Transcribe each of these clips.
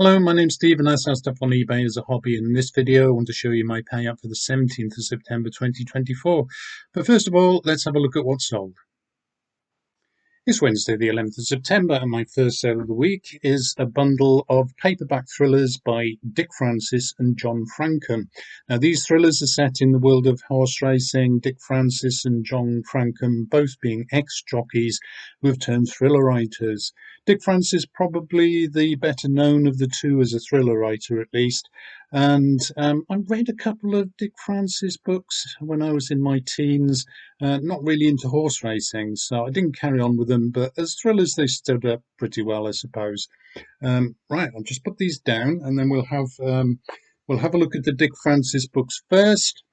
Hello, my name's Steve and I sell stuff on eBay as a hobby. In this video, I want to show you my payout for the 17th of September 2024. But first of all, let's have a look at what's sold. It's Wednesday, the 11th of September, and my first sale of the week is a bundle of paperback thrillers by Dick Francis and John Frankham. Now, these thrillers are set in the world of horse racing, Dick Francis and John Frankham both being ex-jockeys who have turned thriller writers. Dick Francis probably the better known of the two as a thriller writer, at least. And I read a couple of Dick Francis books when I was in my teens. Not really into horse racing, so I didn't carry on with them, but as thrillers, they stood up pretty well, I suppose. Right, I'll just put these down, and then we'll have a look at the Dick Francis books first.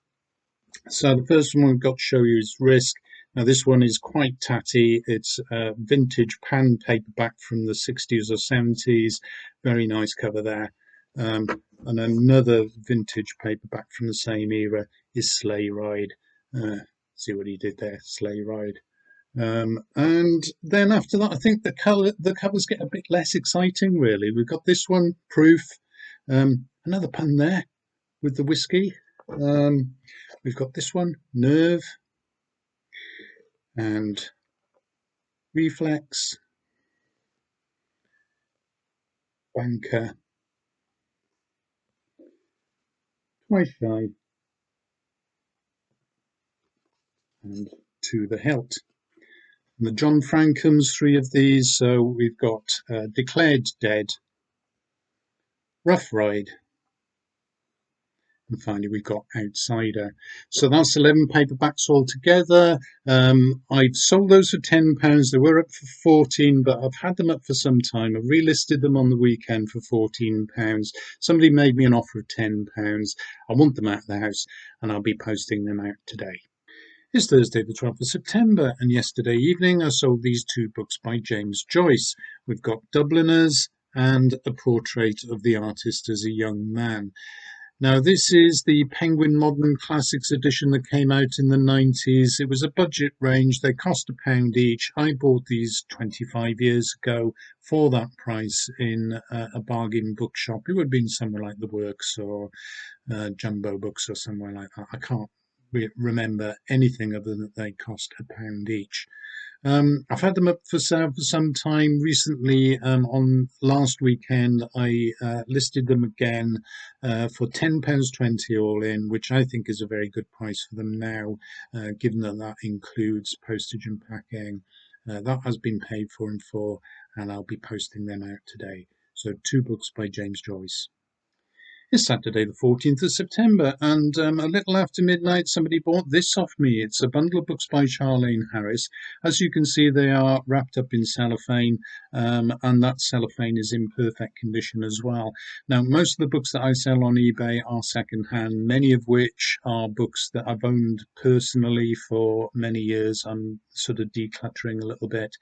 So the first one we've got to show you is Risk. Now this one is quite tatty. It's a vintage pan paperback from the 60s or 70s. Very nice cover there. And another vintage paperback from the same era is Sleigh Ride. See what he did there, Sleigh Ride. And then after that, I think the covers get a bit less exciting, really. We've got this one, Proof. Another pun there with the whiskey. We've got this one, Nerve, and Reflex, Banker, Twice Shy, and To the Hilt. And the John Frankhams, three of these. So we've got Declared Dead, Rough Ride, and finally we've got Outsider. So that's 11 paperbacks altogether. I've sold those for £10. They were up for 14, but I've had them up for some time. I've relisted them on the weekend for £14. Somebody made me an offer of £10. I want them out of the house, and I'll be posting them out today. It's Thursday the 12th of September, and yesterday evening I sold these two books by James Joyce. We've got Dubliners and A Portrait of the Artist as a Young Man. Now this is the Penguin Modern Classics edition that came out in the 90s. It was a budget range. They cost £1 each. I bought these 25 years ago for that price in a bargain bookshop. It would have been somewhere like The Works or Jumbo Books or somewhere like that. I can't remember anything other than they cost £1 each. I've had them up for sale for some time. Recently, on last weekend, I listed them again for £10.20 all in, which I think is a very good price for them now, given that that includes postage and packing. That has been paid for in full, and I'll be posting them out today. So two books by James Joyce. It's Saturday the 14th of September, and a little after midnight somebody bought this off me. It's a bundle of books by Charlene Harris. As you can see, they are wrapped up in cellophane, and that cellophane is in perfect condition as well. Now, most of the books that I sell on eBay are second-hand, many of which are books that I've owned personally for many years. I'm sort of decluttering a little bit,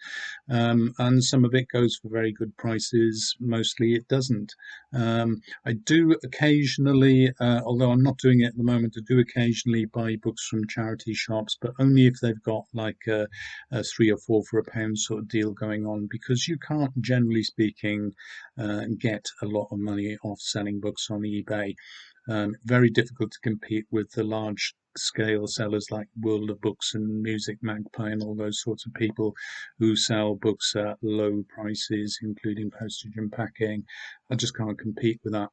and some of it goes for very good prices. Mostly it doesn't. I do occasionally, although I'm not doing it at the moment, I do occasionally buy books from charity shops, but only if they've got like a 3 or 4 for £1 sort of deal going on, because you can't, generally speaking, get a lot of money off selling books on eBay. Very difficult to compete with the large scale sellers like World of Books and Music Magpie and all those sorts of people who sell books at low prices, including postage and packing. I just can't compete with that.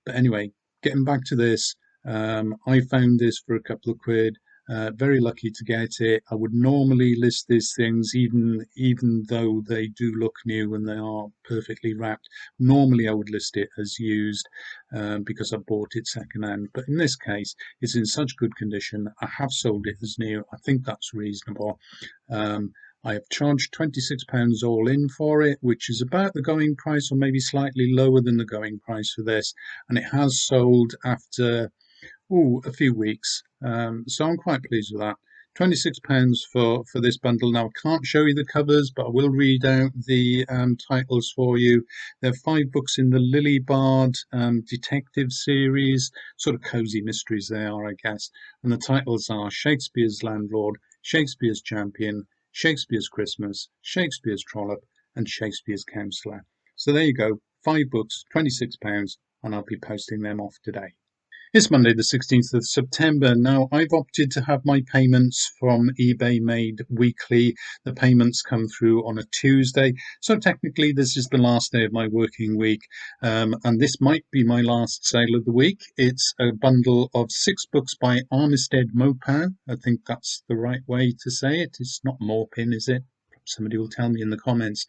But anyway, getting back to this, I found this for a couple of quid. Very lucky to get it. I would normally list these things even though they do look new and they are perfectly wrapped. Normally I would list it as used because I bought it secondhand. But in this case, it's in such good condition. I have sold it as new. I think that's reasonable. I have charged £26 all in for it, which is about the going price or maybe slightly lower than the going price for this. And it has sold after a few weeks. So I'm quite pleased with that. £26 for this bundle. Now, I can't show you the covers, but I will read out the titles for you. There are 5 books in the Lily Bard detective series, sort of cosy mysteries they are, I guess. And the titles are Shakespeare's Landlord, Shakespeare's Champion, Shakespeare's Christmas, Shakespeare's Trollop, and Shakespeare's Counsellor. So there you go. 5 books, £26, and I'll be posting them off today. It's Monday the 16th of September. Now, I've opted to have my payments from eBay made weekly. The payments come through on a Tuesday. So technically, this is the last day of my working week. And this might be my last sale of the week. It's a bundle of 6 books by Armistead Maupin. I think that's the right way to say it. It's not Maupin, is it? Somebody will tell me in the comments.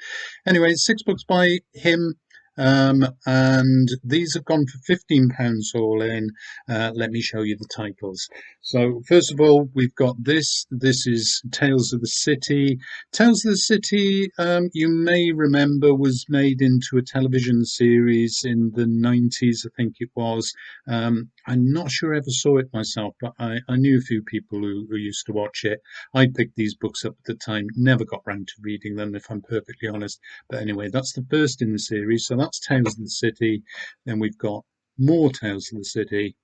Anyway, 6 books by him. And these have gone for £15 all in. Let me show you the titles. So first of all, we've got this. This is Tales of the City. Tales of the City, you may remember, was made into a television series in the 90s, I think it was. I'm not sure I ever saw it myself, but I knew a few people who used to watch it. I picked these books up at the time, never got round to reading them, if I'm perfectly honest. But anyway, that's the first in the series. So that's Tales of the City. Then we've got more Tales of the City.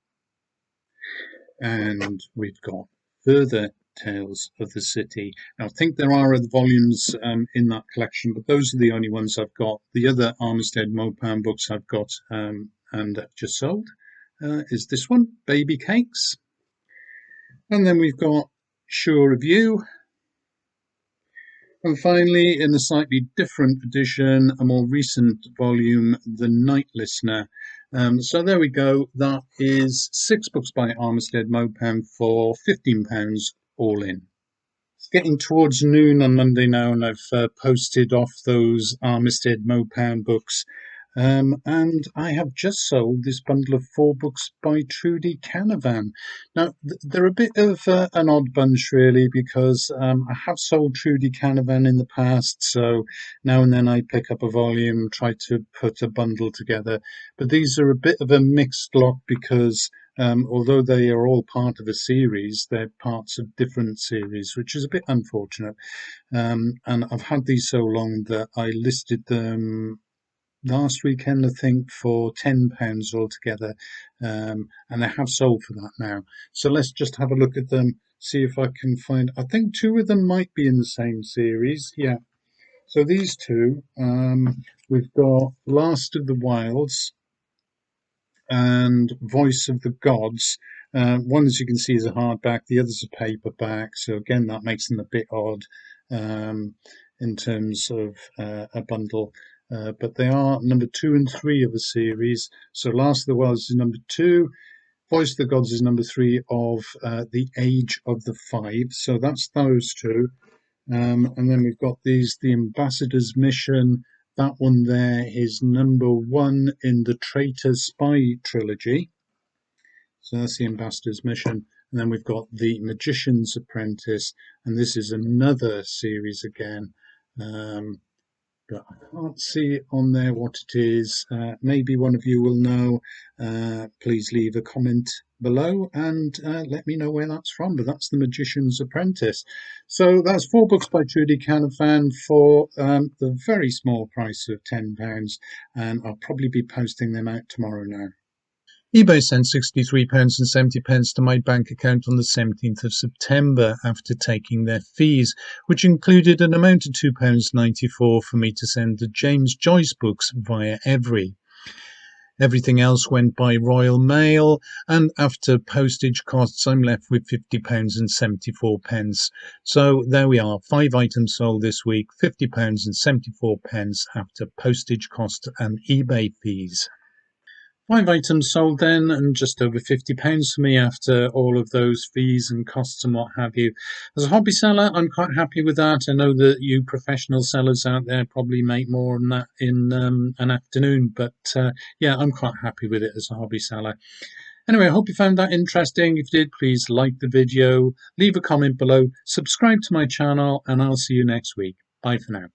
And we've got further Tales of the City. Now, I think there are other volumes in that collection, but those are the only ones I've got. The other Armistead Maupin books I've got and I've just sold is this one, Baby Cakes. And then we've got Sure of You. And finally, in a slightly different edition, a more recent volume, The Night Listener. So there we go. That is 6 books by Armistead Maupin for £15 all in. It's getting towards noon on Monday now, and I've posted off those Armistead Maupin books. And I have just sold this bundle of 4 books by Trudy Canavan. Now, they're a bit of an odd bunch, really, because I have sold Trudy Canavan in the past, so now and then I pick up a volume, try to put a bundle together. But these are a bit of a mixed lot because although they are all part of a series, they're parts of different series, which is a bit unfortunate. And I've had these so long that I listed them last weekend, I think, for £10 altogether, and I have sold for that now. So let's just have a look at them, see if I can find. I think 2 of them might be in the same series. Yeah. So these 2, we've got Last of the Wilds and Voice of the Gods. One, as you can see, is a hardback. The other's a paperback. So again, that makes them a bit odd in terms of a bundle. But they are number 2 and 3 of the series. So Last of the Wilds is number 2. Voice of the Gods is number 3 of The Age of the Five. So that's those 2. And then we've got these, The Ambassador's Mission. That one there is number 1 in the Traitor Spy trilogy. So that's The Ambassador's Mission. And then we've got The Magician's Apprentice. And this is another series again. But I can't see on there what it is. Maybe one of you will know. Please leave a comment below and let me know where that's from. But that's The Magician's Apprentice. So that's 4 books by Trudy Canavan for the very small price of £10. And I'll probably be posting them out tomorrow now. eBay sent £63.70 to my bank account on the 17th of September after taking their fees, which included an amount of £2.94 for me to send the James Joyce books via Every. Everything else went by Royal Mail, and after postage costs, I'm left with £50.74. So there we are, 5 items sold this week, £50.74 after postage cost and eBay fees. 5 items sold then, and just over £50 for me after all of those fees and costs and what have you. As a hobby seller, I'm quite happy with that. I know that you professional sellers out there probably make more than that in an afternoon, but yeah, I'm quite happy with it as a hobby seller. Anyway, I hope you found that interesting. If you did, please like the video, leave a comment below, subscribe to my channel, and I'll see you next week. Bye for now.